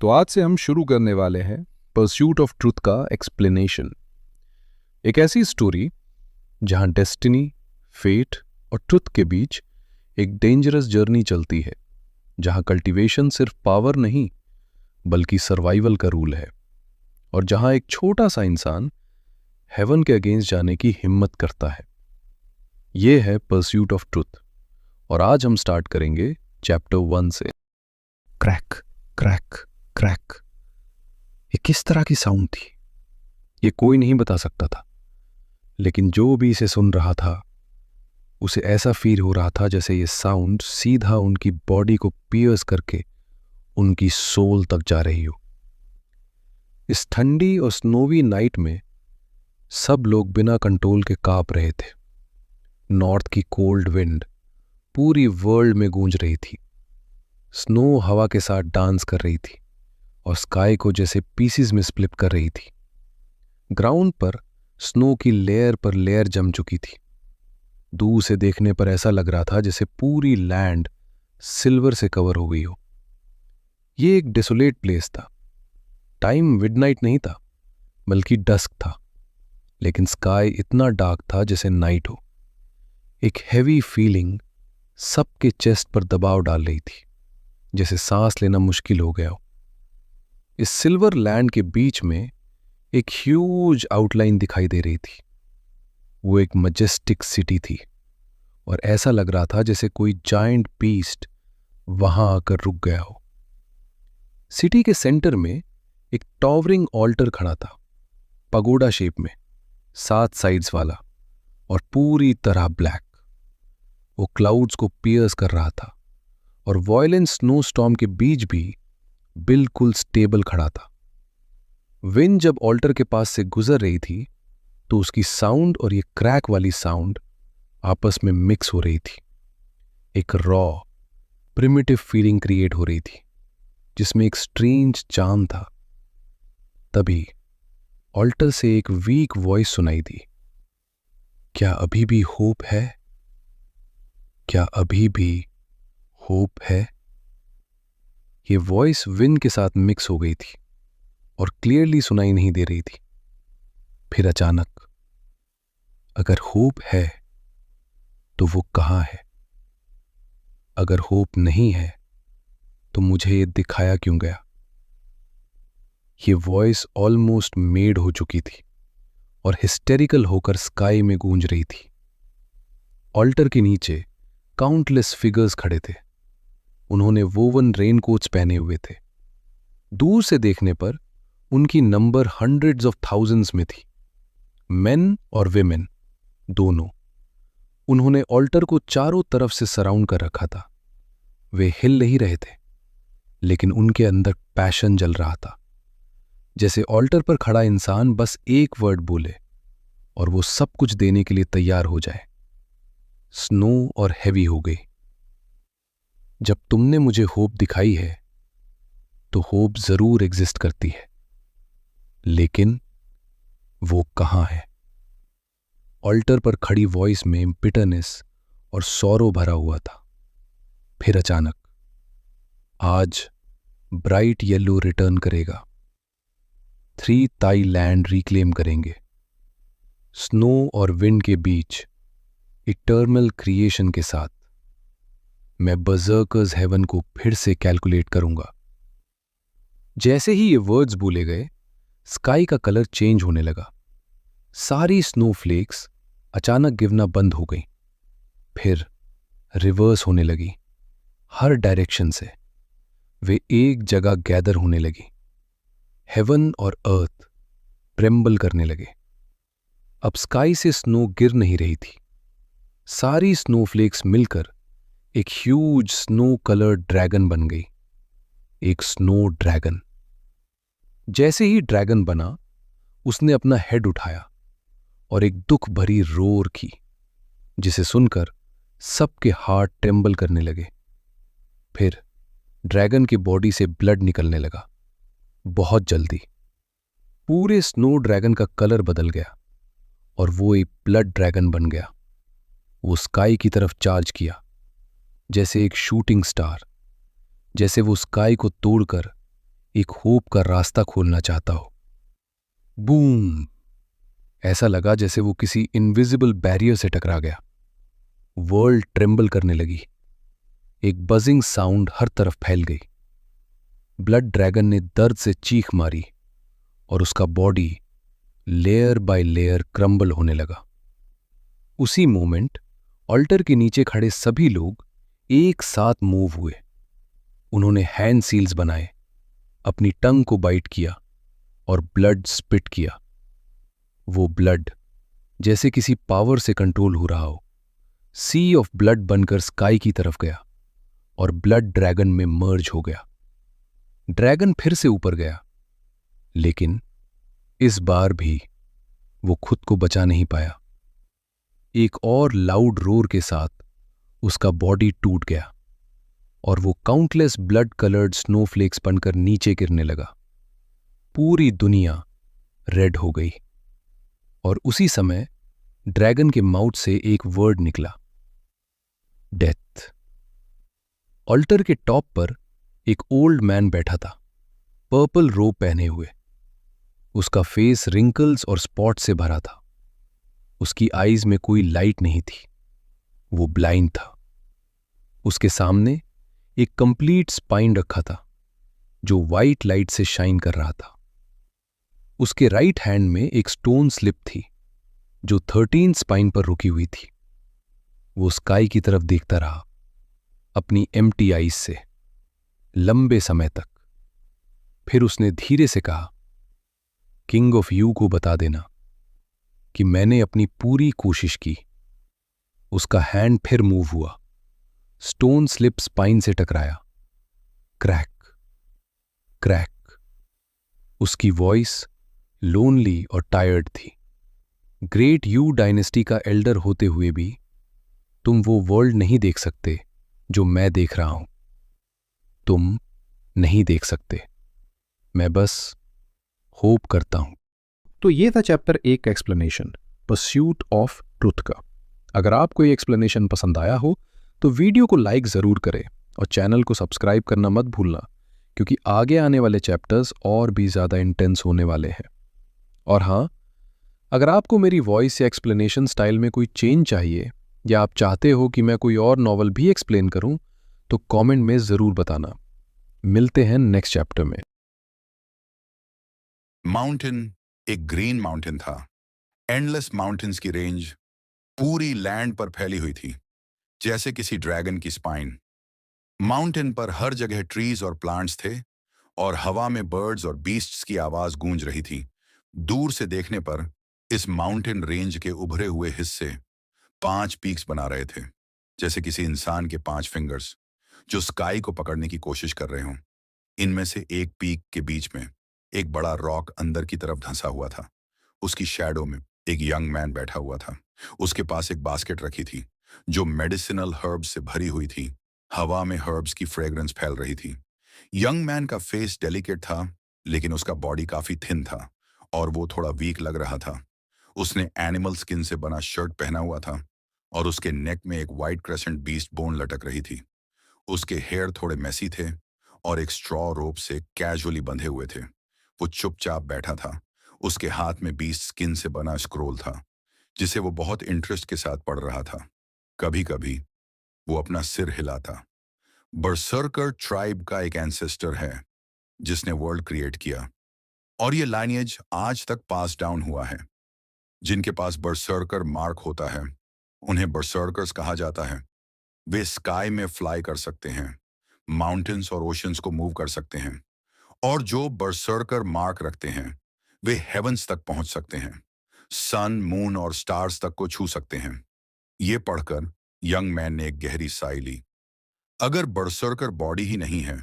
तो आज से हम शुरू करने वाले हैं परस्यूट ऑफ ट्रुथ का एक्सप्लेनेशन। एक ऐसी स्टोरी जहां डेस्टिनी, फेट और ट्रुथ के बीच एक डेंजरस जर्नी चलती है, जहां कल्टीवेशन सिर्फ पावर नहीं बल्कि सर्वाइवल का रूल है, और जहां एक छोटा सा इंसान हेवन के अगेंस्ट जाने की हिम्मत करता है। यह है परस्यूट ऑफ ट्रुथ, और आज हम स्टार्ट करेंगे चैप्टर 1 से। क्रैक क्रैक क्रैक, ये किस तरह की साउंड थी ये कोई नहीं बता सकता था, लेकिन जो भी इसे सुन रहा था उसे ऐसा फील हो रहा था जैसे ये साउंड सीधा उनकी बॉडी को पियर्स करके उनकी सोल तक जा रही हो। इस ठंडी और स्नोवी नाइट में सब लोग बिना कंट्रोल के कांप रहे थे। नॉर्थ की कोल्ड विंड पूरी वर्ल्ड में गूंज रही थी। स्नो हवा के साथ डांस कर रही थी और स्काई को जैसे पीसीज में स्प्लिट कर रही थी। ग्राउंड पर स्नो की लेयर पर लेयर जम चुकी थी। दूर से देखने पर ऐसा लग रहा था जैसे पूरी लैंड सिल्वर से कवर हो गई हो। ये एक डिसोलेट प्लेस था। टाइम मिडनाइट नहीं था बल्कि डस्क था, लेकिन स्काई इतना डार्क था जैसे नाइट हो। एक हैवी फीलिंग सबके चेस्ट पर दबाव डाल रही थी, जैसे सांस लेना मुश्किल हो गया हो। इस सिल्वर लैंड के बीच में एक ह्यूज आउटलाइन दिखाई दे रही थी। वो एक मजेस्टिक सिटी थी, और ऐसा लग रहा था जैसे कोई जायंट बीस्ट वहां आकर रुक गया हो। सिटी के सेंटर में एक टॉवरिंग ऑल्टर खड़ा था, पगोडा शेप में, 7 साइड्स वाला और पूरी तरह ब्लैक। वो क्लाउड्स को पियर्स कर रहा था और वॉयलेंट स्नो स्टॉर्म के बीच भी बिल्कुल स्टेबल खड़ा था। विंड जब ऑल्टर के पास से गुजर रही थी तो उसकी साउंड और ये क्रैक वाली साउंड आपस में मिक्स हो रही थी। एक रॉ प्रिमिटिव फीलिंग क्रिएट हो रही थी जिसमें एक स्ट्रेंज चार्म था। तभी ऑल्टर से एक वीक वॉइस सुनाई दी। क्या अभी भी होप है? क्या अभी भी होप है? ये वॉइस विंड के साथ मिक्स हो गई थी और क्लियरली सुनाई नहीं दे रही थी। फिर अचानक, अगर होप है तो वो कहाँ है? अगर होप नहीं है तो मुझे ये दिखाया क्यों गया? ये वॉइस ऑलमोस्ट मेड हो चुकी थी और हिस्टेरिकल होकर स्काई में गूंज रही थी। ऑल्टर के नीचे काउंटलेस फिगर्स खड़े थे। उन्होंने वोवन रेनकोट्स पहने हुए थे। दूर से देखने पर उनकी नंबर हंड्रेड्स ऑफ थाउजेंड्स में थी, मेन और विमेन दोनों। उन्होंने ऑल्टर को चारों तरफ से सराउंड कर रखा था। वे हिल नहीं रहे थे, लेकिन उनके अंदर पैशन जल रहा था, जैसे ऑल्टर पर खड़ा इंसान बस एक वर्ड बोले और वो सब कुछ देने के लिए तैयार हो जाए। स्नो और हैवी हो गई। जब तुमने मुझे होप दिखाई है तो होप जरूर एग्जिस्ट करती है, लेकिन वो कहां है? ऑल्टर पर खड़ी वॉइस में बिटरनेस और सौरो भरा हुआ था। फिर अचानक, आज ब्राइट येलो रिटर्न करेगा। 3 ताई लैंड रिक्लेम करेंगे। स्नो और विंड के बीच इटर्नल क्रिएशन के साथ मैं बर्जर्कर्स हेवन को फिर से कैलकुलेट करूंगा। जैसे ही ये वर्ड्स बोले गए, स्काई का कलर चेंज होने लगा। सारी स्नोफ्लेक्स अचानक गिरना बंद हो गई, फिर रिवर्स होने लगी। हर डायरेक्शन से वे एक जगह गैदर होने लगी। हेवन और अर्थ ट्रेम्बल करने लगे। अब स्काई से स्नो गिर नहीं रही थी। सारी स्नोफ्लेक्स मिलकर एक ह्यूज स्नो कलर्ड ड्रैगन बन गई। एक स्नो ड्रैगन। जैसे ही ड्रैगन बना, उसने अपना हेड उठाया और एक दुख भरी रोर की, जिसे सुनकर सबके हार्ट ट्रेम्बल करने लगे। फिर ड्रैगन की बॉडी से ब्लड निकलने लगा, बहुत जल्दी। पूरे स्नो ड्रैगन का कलर बदल गया और वो एक ब्लड ड्रैगन बन गया। वो स्काई की तरफ चार्ज किया, जैसे एक शूटिंग स्टार। जैसे वो स्काई को तोड़कर एक होप का रास्ता खोलना चाहता हो। बूम! ऐसा लगा जैसे वो किसी इनविजिबल बैरियर से टकरा गया। वर्ल्ड ट्रेम्बल करने लगी। एक बजिंग साउंड हर तरफ फैल गई। ब्लड ड्रैगन ने दर्द से चीख मारी और उसका body layer by layer crumble होने लगा। उसी मोमेंट ऑल्टर के नीचे खड़े सभी लोग एक साथ मूव हुए। उन्होंने हैंड सील्स बनाए, अपनी टंग को बाइट किया और ब्लड स्पिट किया। वो ब्लड जैसे किसी पावर से कंट्रोल हो रहा हो, सी ऑफ ब्लड बनकर स्काई की तरफ गया और ब्लड ड्रैगन में मर्ज हो गया। ड्रैगन फिर से ऊपर गया, लेकिन इस बार भी वो खुद को बचा नहीं पाया। एक और लाउड रोर के साथ उसका बॉडी टूट गया और वो काउंटलेस ब्लड कलर्ड स्नोफ्लेक्स बनकर नीचे गिरने लगा। पूरी दुनिया रेड हो गई और उसी समय ड्रैगन के माउथ से एक वर्ड निकला, डेथ। ऑल्टर के टॉप पर एक ओल्ड मैन बैठा था, पर्पल रोब पहने हुए। उसका फेस रिंकल्स और स्पॉट से भरा था। उसकी आईज में कोई लाइट नहीं थी। वो ब्लाइंड था। उसके सामने एक कंप्लीट स्पाइन रखा था जो वाइट लाइट से शाइन कर रहा था। उसके राइट हैंड में एक स्टोन स्लिप थी जो 13 स्पाइन पर रुकी हुई थी। वो स्काई की तरफ देखता रहा, अपनी एम्प्टी आईज से, लंबे समय तक। फिर उसने धीरे से कहा, किंग ऑफ यू को बता देना कि मैंने अपनी पूरी कोशिश की। उसका हैंड फिर मूव हुआ। स्टोन स्लिप स्पाइन से टकराया। Crack, crack. उसकी वॉइस लोनली और टायर्ड थी। ग्रेट यू डायनेस्टी का एल्डर होते हुए भी तुम वो वर्ल्ड नहीं देख सकते जो मैं देख रहा हूं। तुम नहीं देख सकते। मैं बस होप करता हूं। तो ये था चैप्टर 1 का एक्सप्लेनेशन, परस्यूट ऑफ ट्रुथ का। अगर आपको ये एक्सप्लेनेशन पसंद आया हो तो वीडियो को लाइक ज़रूर करें और चैनल को सब्सक्राइब करना मत भूलना, क्योंकि आगे आने वाले चैप्टर्स और भी ज़्यादा इंटेंस होने वाले हैं। और हाँ, अगर आपको मेरी वॉइस या एक्सप्लेनेशन स्टाइल में कोई चेंज चाहिए या आप चाहते हो कि मैं कोई और नॉवल भी एक्सप्लेन करूं, तो कमेंट में ज़रूर बताना। मिलते हैं नेक्स्ट चैप्टर में। माउंटेन एक ग्रीन माउंटेन था। एंडलेस माउंटेन्स की रेंज पूरी लैंड पर फैली हुई थी, जैसे किसी ड्रैगन की स्पाइन। माउंटेन पर हर जगह ट्रीज और प्लांट्स थे और हवा में बर्ड्स और बीस्ट्स की आवाज गूंज रही थी। दूर से देखने पर इस माउंटेन रेंज के उभरे हुए हिस्से 5 पीक्स बना रहे थे, जैसे किसी इंसान के 5 फिंगर्स जो स्काई को पकड़ने की कोशिश कर रहे हों। इनमें से एक पीक के बीच में एक बड़ा रॉक अंदर की तरफ धंसा हुआ था। उसकी शैडो में एक यंग मैन बैठा हुआ था। उसके पास एक बास्केट रखी थी जो मेडिसिनल हर्ब्स से भरी हुई थी। हवा में हर्ब्स की फ्रेग्रेंस फैल रही थी। यंग मैन का फेस डेलिकेट था, लेकिन उसका बॉडी काफी थिन था और वो थोड़ा वीक लग रहा था। उसने एनिमल स्किन से बना शर्ट पहना हुआ था और उसके नेक में एक वाइट क्रेसेंट बीस्ट बोन लटक रही थी। उसके हेयर थोड़े मेसी थे और एक स्ट्रॉ रोप से कैजुअली बंधे हुए थे। वो चुपचाप बैठा था। उसके हाथ में बीस्ट स्किन से बना स्क्रोल था, जिसे वो बहुत इंटरेस्ट के साथ पढ़ रहा था। कभी कभी वो अपना सिर हिलाता। बर्सर्कर ट्राइब का एक एंसेस्टर है जिसने वर्ल्ड क्रिएट किया, और ये लाइनेज आज तक पास डाउन हुआ है। जिनके पास बर्सर्कर मार्क होता है उन्हें बर्सर्कर्स कहा जाता है। वे स्काई में फ्लाई कर सकते हैं, माउंटेन्स और ओशंस को मूव कर सकते हैं, और जो बर्सर्कर मार्क रखते हैं वे हेवंस तक पहुंच सकते हैं, सन, मून और स्टार्स तक को छू सकते हैं। ये पढ़कर यंग मैन ने एक गहरी साई ली। अगर बर्सर्कर बॉडी ही नहीं है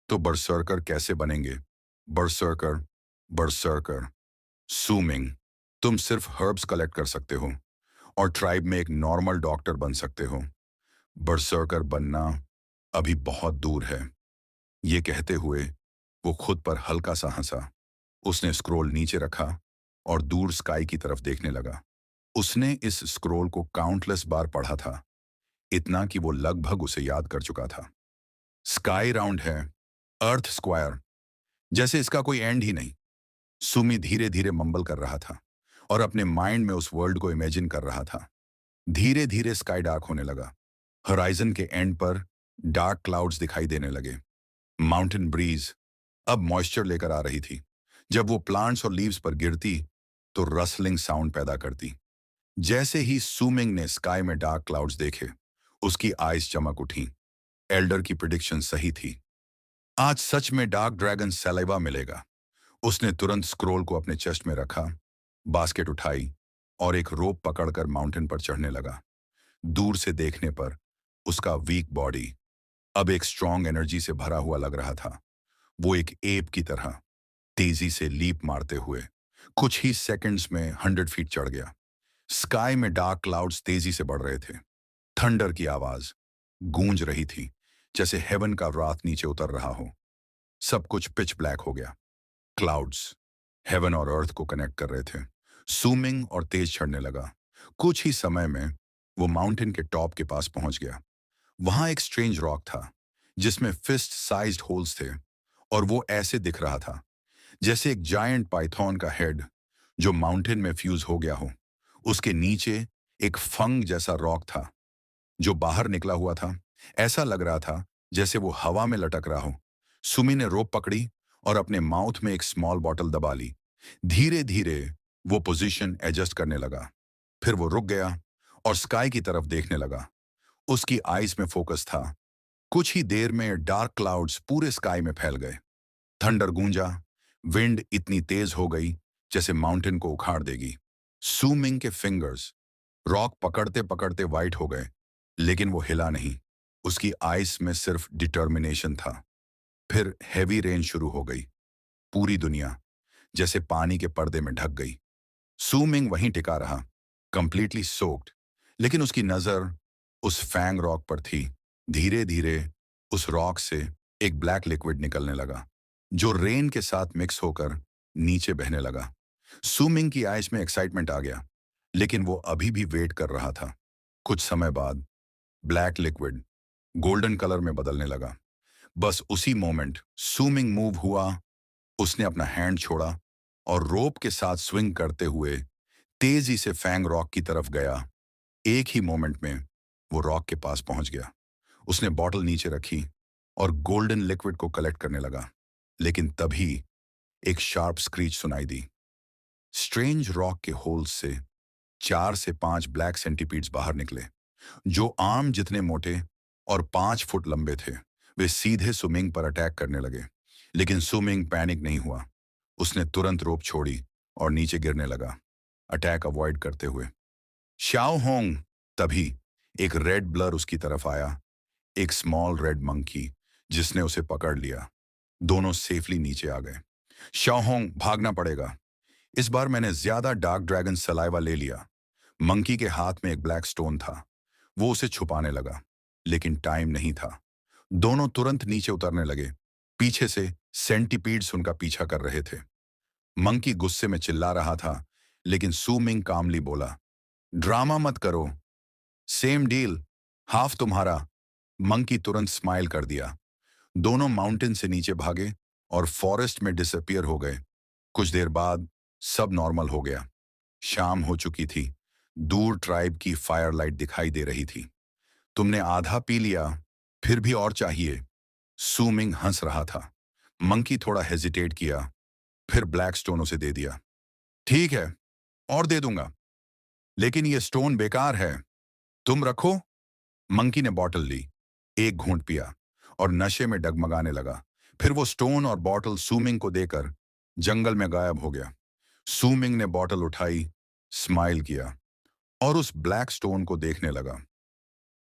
तो बर्सर्कर कैसे बनेंगे? बर्सर्कर, बर्सर्कर, सूमिंग। तुम सिर्फ हर्ब्स कलेक्ट कर सकते हो और ट्राइब में एक नॉर्मल डॉक्टर बन सकते हो। बर्सर्कर बनना अभी बहुत दूर है। ये कहते हुए वो खुद पर हल्का सा हंसा। उसने स्क्रोल नीचे रखा और दूर स्काई की तरफ देखने लगा। उसने इस स्क्रोल को काउंटलेस बार पढ़ा था, इतना कि वो लगभग उसे याद कर चुका था। स्काई राउंड है, अर्थ स्क्वायर। जैसे इसका कोई एंड ही नहीं। सुमी धीरे धीरे मम्बल कर रहा था और अपने माइंड में उस वर्ल्ड को इमेजिन कर रहा था। धीरे धीरे स्काई डार्क होने लगा। होराइजन के एंड पर डार्क क्लाउड्स दिखाई देने लगे। माउंटेन ब्रीज अब मॉइस्चर लेकर आ रही थी। जब वो प्लांट्स और लीव्स पर गिरती तो रसलिंग साउंड पैदा करती। जैसे ही सुमिंग ने स्काई में डार्क क्लाउड्स देखे, उसकी आईज चमक उठी। एल्डर की प्रिडिक्शन सही थी। आज सच में डार्क ड्रैगन सैलाइवा मिलेगा। उसने तुरंत स्क्रोल को अपने चेस्ट में रखा, बास्केट उठाई और एक रोप पकड़कर माउंटेन पर चढ़ने लगा। दूर से देखने पर उसका वीक बॉडी अब एक स्ट्रॉन्ग एनर्जी से भरा हुआ लग रहा था। वो एक एप की तरह तेजी से लीप मारते हुए कुछ ही सेकंड्स में 100 फीट चढ़ गया। स्काई में डार्क क्लाउड्स तेजी से बढ़ रहे थे। थंडर की आवाज गूंज रही थी, जैसे हेवन का रात नीचे उतर रहा हो। सब कुछ पिच ब्लैक हो गया। क्लाउड्स हेवन और अर्थ को कनेक्ट कर रहे थे। सूमिंग और तेज चढ़ने लगा। कुछ ही समय में वो माउंटेन के टॉप के पास पहुंच गया। वहां एक स्ट्रेंज रॉक था जिसमें फिस्ट साइज्ड होल्स थे और वो ऐसे दिख रहा था जैसे एक जायंट पाइथन का हेड जो माउंटेन में फ्यूज हो गया हो। उसके नीचे एक फंग जैसा रॉक था जो बाहर निकला हुआ था। ऐसा लग रहा था जैसे वो हवा में लटक रहा हो। सुमी ने रोप पकड़ी और अपने माउथ में एक स्मॉल बॉटल दबा ली। धीरे धीरे वो पोजीशन एडजस्ट करने लगा। फिर वो रुक गया और स्काई की तरफ देखने लगा। उसकी आईज में फोकस था। कुछ ही देर में डार्क क्लाउड्स पूरे स्काई में फैल गए। थंडर गूंजा। विंड इतनी तेज हो गई जैसे माउंटेन को उखाड़ देगी। सूमिंग के फिंगर्स रॉक पकड़ते पकड़ते वाइट हो गए, लेकिन वो हिला नहीं। उसकी आईज में सिर्फ डिटर्मिनेशन था। फिर हैवी रेन शुरू हो गई। पूरी दुनिया जैसे पानी के पर्दे में ढक गई। सूमिंग वहीं टिका रहा, कंप्लीटली सोक्ड, लेकिन उसकी नजर उस फैंग रॉक पर थी। धीरे धीरे उस रॉक से एक ब्लैक लिक्विड निकलने लगा जो रेन के साथ मिक्स होकर नीचे बहने लगा। सूमिंग की आईज में एक्साइटमेंट आ गया, लेकिन वो अभी भी वेट कर रहा था। कुछ समय बाद ब्लैक लिक्विड गोल्डन कलर में बदलने लगा। बस उसी मोमेंट सूमिंग मूव हुआ। उसने अपना हैंड छोड़ा और रोप के साथ स्विंग करते हुए तेजी से फैंग रॉक की तरफ गया। एक ही मोमेंट में वो रॉक के पास पहुंच गया। उसने बॉटल नीचे रखी और गोल्डन लिक्विड को कलेक्ट करने लगा, लेकिन तभी एक शार्प स्क्रीच सुनाई दी। स्ट्रेंज रॉक के होल्स से 4 से 5 ब्लैक सेंटीपीड्स बाहर निकले, जो आर्म जितने मोटे और 5 फुट लंबे थे। वे सीधे सुमिंग पर अटैक करने लगे, लेकिन सुमिंग पैनिक नहीं हुआ। उसने तुरंत रोप छोड़ी और नीचे गिरने लगा, अटैक अवॉइड करते हुए। शाओ होंग तभी एक रेड ब्लर उसकी तरफ आया, एक स्मॉल रेड मंकी जिसने उसे पकड़ लिया। दोनों सेफली नीचे आ गए। शाओ होंग, भागना पड़ेगा। इस बार मैंने ज्यादा डार्क ड्रैगन सलाइवा ले लिया। मंकी के हाथ में एक ब्लैक स्टोन था। वो उसे छुपाने लगा, लेकिन टाइम नहीं था। दोनों तुरंत नीचे उतरने लगे। पीछे से सेंटीपीड्स उनका पीछा कर रहे थे। मंकी गुस्से में चिल्ला रहा था, लेकिन सूमिंग कामली बोला, ड्रामा मत करो, सेम डील, हाफ तुम्हारा। मंकी तुरंत स्माइल कर दिया। दोनों माउंटेन से नीचे भागे और फॉरेस्ट में डिसअपियर हो गए। कुछ देर बाद सब नॉर्मल हो गया। शाम हो चुकी थी। दूर ट्राइब की फायरलाइट दिखाई दे रही थी। तुमने आधा पी लिया, फिर भी और चाहिए? सूमिंग हंस रहा था। मंकी थोड़ा हेजिटेट किया, फिर ब्लैक स्टोन उसे दे दिया। ठीक है, और दे दूंगा, लेकिन ये स्टोन बेकार है, तुम रखो। मंकी ने बॉटल ली, एक घूंट पिया और नशे में डगमगाने लगा। फिर वो स्टोन और बॉटल सूमिंग को देकर जंगल में गायब हो गया। सूमिंग ने बॉटल उठाई, स्माइल किया और उस ब्लैक स्टोन को देखने लगा।